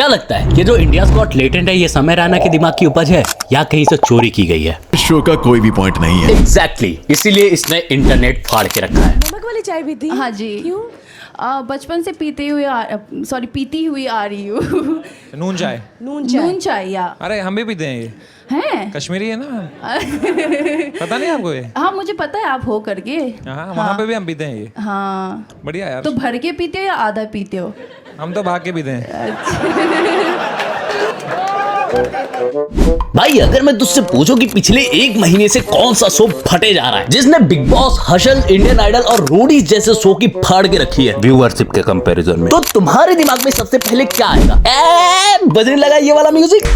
क्या लगता है ये जो इंडियाज गॉट टैलेंट है ये समय रैना के दिमाग की उपज है या कहीं से चोरी की गई है? शो का कोई भी पॉइंट नहीं है। एग्जैक्टली इसीलिए इसने इंटरनेट फाड़ के रखा है। नमक वाली चाय भी थी? हाँ जी। क्यों? बचपन से पीती हुई आ रही हूँ। नून चाय। नून चाय या अरे हम भी पीते हैं ये, हैं? कश्मीरी है ना। पता नहीं आपको ये? हाँ मुझे पता है आप हो करके। हाँ वहाँ पे भी हम पीते हैं ये। हाँ बढ़िया यार। तो भर के पीते हो या आधा पीते हो? हम तो भाग के पीते हैं। भाई अगर मैं तुझसे पूछूं कि पिछले एक महीने से कौन सा शो फटे जा रहा है जिसने Bigg Boss, Hustle, Indian Idol और रोडीज जैसे शो की फाड़ के रखी है व्यूअरशिप के कंपैरिजन में, तो तुम्हारे दिमाग में सबसे पहले क्या आएगा? बजने लगा ये वाला म्यूजिक।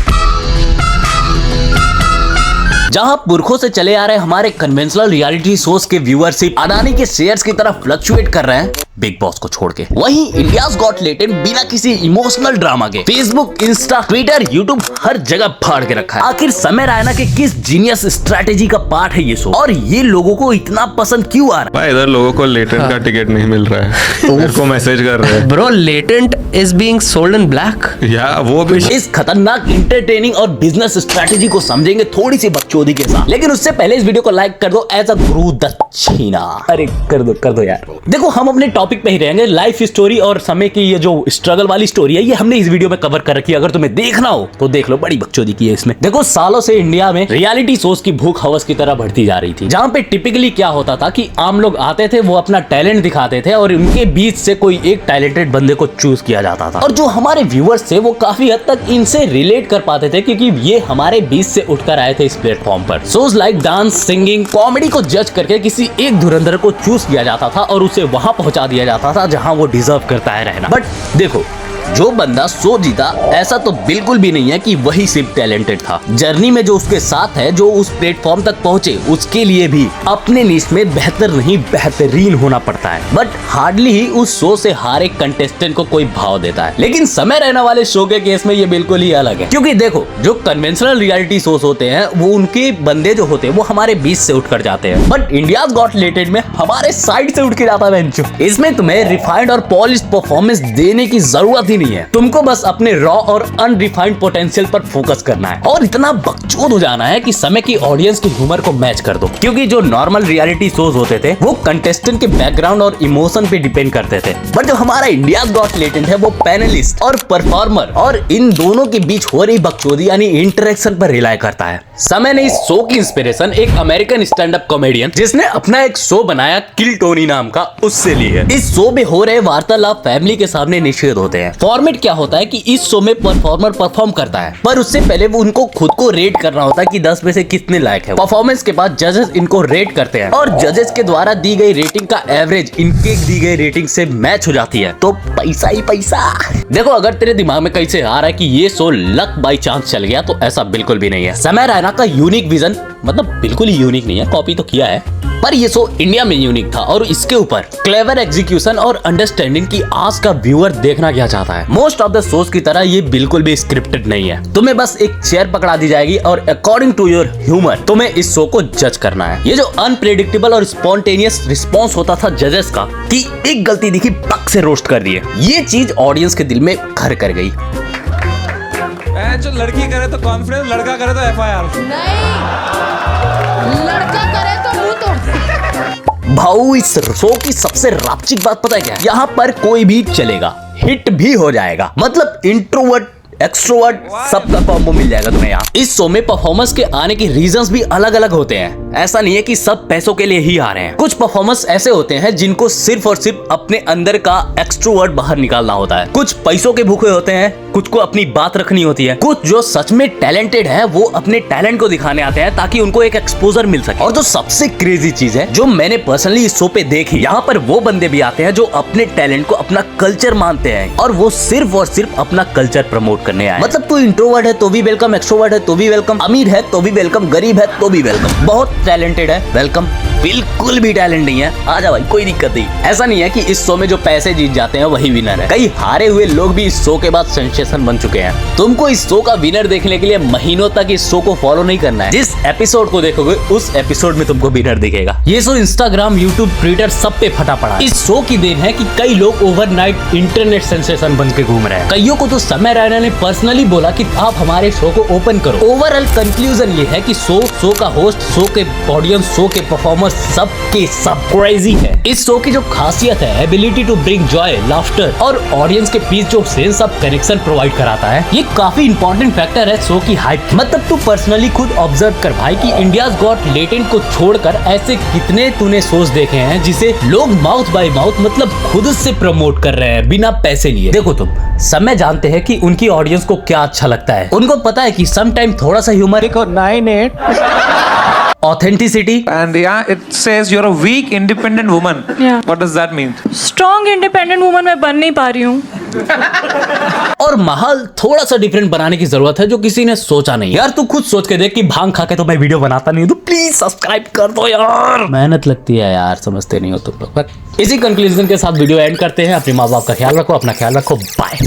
जहां पुरखों से चले आ रहे हमारे कन्वेंशनल रियलिटी शोज के व्यूअरशिप अडानी के शेयर्स की तरफ फ्लक्चुएट कर रहे हैं बिग बॉस को छोड़ के, वहीं इंडियाज गॉट टैलेंट बिना किसी इमोशनल ड्रामा के फेसबुक, इंस्टा, ट्विटर, यूट्यूब हर जगह फाड़ के रखा है। आखिर समय रैना के किस जीनियस स्ट्रैटेजी का पार्ट है ये शो और ये लोगों को इतना पसंद क्यों आ रहा है? भाई इधर लोगों को लेटेंट का टिकट नहीं मिल रहा है, मेरे को मैसेज कर रहे हैं bro latent is being sold in black. या वो भी इस खतरनाक इंटरटेनिंग और बिजनेस स्ट्रैटेजी को समझेंगे थोड़ी सी बकचोदी के साथ, लेकिन उससे पहले इस वीडियो को लाइक कर दो एज अ गुरु दक्षिणा। अरे कर दो यार। देखो हम अपने टॉपिक पे ही रहेंगे। लाइफ स्टोरी और समय की ये जो स्ट्रगल वाली स्टोरी है ये हमने इस वीडियो में कवर कर रखी है, अगर तुम्हें देखना हो तो देख लो, बड़ी बकचोदी की है इसमें। देखो सालों से इंडिया में रियलिटी शोज की भूख हवस की तरह बढ़ती जा रही थी, जहां पे टिपिकली क्या होता था कि आम लोग आते थे, वो अपना टैलेंट दिखाते थे और उनके बीच से कोई एक टैलेंटेड बंदे को चूज किया जाता था और जो हमारे व्यूअर्स थे वो काफी हद तक इनसे रिलेट कर पाते थे क्योंकि ये हमारे बीच से उठकर आए थे इस प्लेटफॉर्म पर। Shows like dance, singing, comedy को जज करके किसी एक धुरंधर को चूज किया जाता था और उसे वहां पहुंचा दिया जाता था जहां वो डिजर्व करता है रहना। बट देखो जो बंदा शो जीता ऐसा तो बिल्कुल भी नहीं है कि वही सिर्फ टैलेंटेड था। जर्नी में जो उसके साथ है, जो उस प्लेटफॉर्म तक पहुंचे, उसके लिए भी अपने निश में बेहतर नहीं बेहतरीन होना पड़ता है। बट हार्डली ही उस शो से हारे कंटेस्टेंट को कोई भाव देता है। लेकिन समय रहने वाले शो के केस में ये बिल्कुल ही अलग है, क्योंकि देखो जो कन्वेंशनल रियलिटी शोज होते हैं वो उनके बंदे जो होते हैं वो हमारे बीच से उठकर जाते हैं, बट इंडियाज गॉट टैलेंट में हमारे साइड से उठ के जाता है। इसमें तुम्हें रिफाइंड और पॉलिश्ड परफॉर्मेंस देने की जरूरत नहीं है, तुमको बस अपने रॉ और अनरिफाइंड पोटेंशियल पर फोकस करना है और इतना बकचोद हो जाना है कि समय की ऑडियंस के ह्यूमर को मैच कर दो। क्योंकि जो नॉर्मल रियलिटी शोज होते थे वो कंटेस्टेंट के बैकग्राउंड और इमोशन पे डिपेंड करते थे, बट जो हमारा इंडियाज गॉट टैलेंट है वो पैनलिस्ट और परफॉर्मर और इन दोनों के बीच हो रही बकचोदी यानी इंटरेक्शन पर रिलाई करता है। समय ने इस शो की इंस्पिरेशन एक अमेरिकन स्टैंड अप कॉमेडियन जिसने अपना एक शो बनाया किल टोनी नाम का, उससे ली है। इस शो में हो रहे वार्तालाप फैमिली के सामने निषेध होते हैं। फॉर्मेट क्या होता है कि इस शो में परफॉर्मर परफॉर्म करता है, पर उससे पहले वो उनको खुद को रेट करना होता है कि 10 में से कितने लायक है। परफॉर्मेंस के बाद जजेस इनको रेट करते हैं और जजेस के द्वारा दी गई रेटिंग का एवरेज इनके दी गई रेटिंग से मैच हो जाती है, तो पैसा ही पैसा। देखो अगर तेरे दिमाग में कहीं से आ रहा है कि ये शो लक बाई चांस चल गया, तो ऐसा बिल्कुल भी नहीं है। समय रैना का यूनिक विजन मतलब बिल्कुल ही यूनिक नहीं है, कॉपी तो किया है, पर ये शो इंडिया में यूनिक था और इसके ऊपर क्लेवर एग्जीक्यूशन और अंडरस्टैंडिंग की आस का व्यूअर देखना क्या चाहता है। मोस्ट ऑफ द शोज की तरह ये बिल्कुल भी स्क्रिप्टेड नहीं है। तुम्हें बस एक चेयर पकड़ा दी जाएगी और अकॉर्डिंग टू योर ह्यूमर तुम्हें इस शो को जज करना है। ये जो अनप्रेडिक्टेबल और स्पॉन्टेनियस रिस्पॉन्स होता था जजेस का कि एक गलती दिखी पक से रोस्ट कर दिए, ये चीज ऑडियंस के दिल में घर कर गई। जो लड़की करे तो कॉन्फ्रेंस, लड़का करे तो FIR। नहीं, लड़का करे तो मुंह तोड़। भाऊ इस शो की सबसे रापचिक बात पता है क्या? यहाँ पर कोई भी चलेगा, हिट भी हो जाएगा, मतलब इंट्रोवर्ट एक्सट्रोवर्ट सबका कॉम्बो मिल जाएगा तुम्हें यहाँ। इस शो में परफॉर्मेंस के आने के रीजंस भी अलग अलग होते हैं। ऐसा नहीं है कि सब पैसों के लिए ही आ रहे हैं। कुछ परफॉर्मेंस ऐसे होते हैं जिनको सिर्फ और सिर्फ अपने अंदर का एक्सट्रोवर्ट बाहर निकालना होता है। कुछ पैसों के भूखे होते हैं, कुछ को अपनी बात रखनी होती है, कुछ जो सच में टैलेंटेड है वो अपने टैलेंट को दिखाने आते हैं ताकि उनको एक एक्सपोजर मिल सके। और जो सबसे क्रेजी चीज है जो मैंने पर्सनली इस शो पे देखी, यहाँ पर वो बंदे भी आते हैं जो अपने टैलेंट को अपना कल्चर मानते हैं और वो सिर्फ और सिर्फ अपना कल्चर प्रमोट करने आए। मतलब तू इंट्रोवर्ट है तो भी वेलकम, एक्सट्रोवर्ट है तो भी वेलकम, अमीर है तो भी वेलकम, गरीब है तो भी वेलकम, बहुत टैलेंटेड है वेलकम, बिल्कुल भी टैलेंट नहीं है आ जा भाई कोई दिक्कत नहीं। ऐसा नहीं है कि इस शो में जो पैसे जीत जाते हैं वही विनर है। कई हारे हुए लोग भी इस शो के बाद सेंसेशन सेंसेशन बन चुके हैं। तुमको इस शो का विनर देखने के लिए महीनों तक इस शो को फॉलो नहीं करना है। जिस एपिसोड को देखोगे उस एपिसोड में तुमको विनर दिखेगा। ये शो इंस्टाग्राम, यूट्यूब, ट्विटर सब पे फटा पड़ा है। इस शो की देन है कि कई लोग ओवरनाइट इंटरनेट सेंसेशन बन के घूम रहे हैं। कईयों को तो समय रैना ने पर्सनली बोला कि आप हमारे शो को ओपन करो। ओवरऑल कंक्लूजन ये है कि शो का होस्ट, शो के ऑडियंस, शो के परफॉर्मर्स सब के सब क्रेजी है। इस शो की जो खासियत है, ability to bring joy, laughter और ऑडियंस के बीच जो सेंस ऑफ कनेक्शन प्रोवाइड कराता है, ये काफी इंपॉर्टेंट फैक्टर है शो की हाइप। मतलब तू पर्सनली खुद ऑब्जर्व कर भाई कि इंडियाज गॉट लेटेंट को छोड़कर ऐसे कितने तूने शोज देखे हैं जिसे लोग माउथ बाय माउथ मतलब खुद से प्रमोट कर रहे हैं बिना पैसे लिए। देखो तुम समय जानते हैं कि उनकी ऑडियंस को क्या अच्छा लगता है। उनको पता है कि सम टाइम थोड़ा सा humour, 9-8 authenticity, and yeah, it says you're a weak independent woman. Yeah. What does that mean? Strong independent woman मैं बन नहीं पा रही हूँ। और माहौल थोड़ा सा डिफरेंट बनाने की जरूरत है जो किसी ने सोचा नहीं। यार तू खुद सोच के देख कि भांग खा के तो मैं वीडियो बनाता नहीं हूँ, तो प्लीज सब्सक्राइब कर दो यार। मेहनत लगती है यार, समझते नहीं हो तुम लोग। इसी कंक्लूजन के साथ वीडियो एंड करते हैं। अपने माँ बाप का ख्याल रखो, अपना ख्याल रखो, बाय।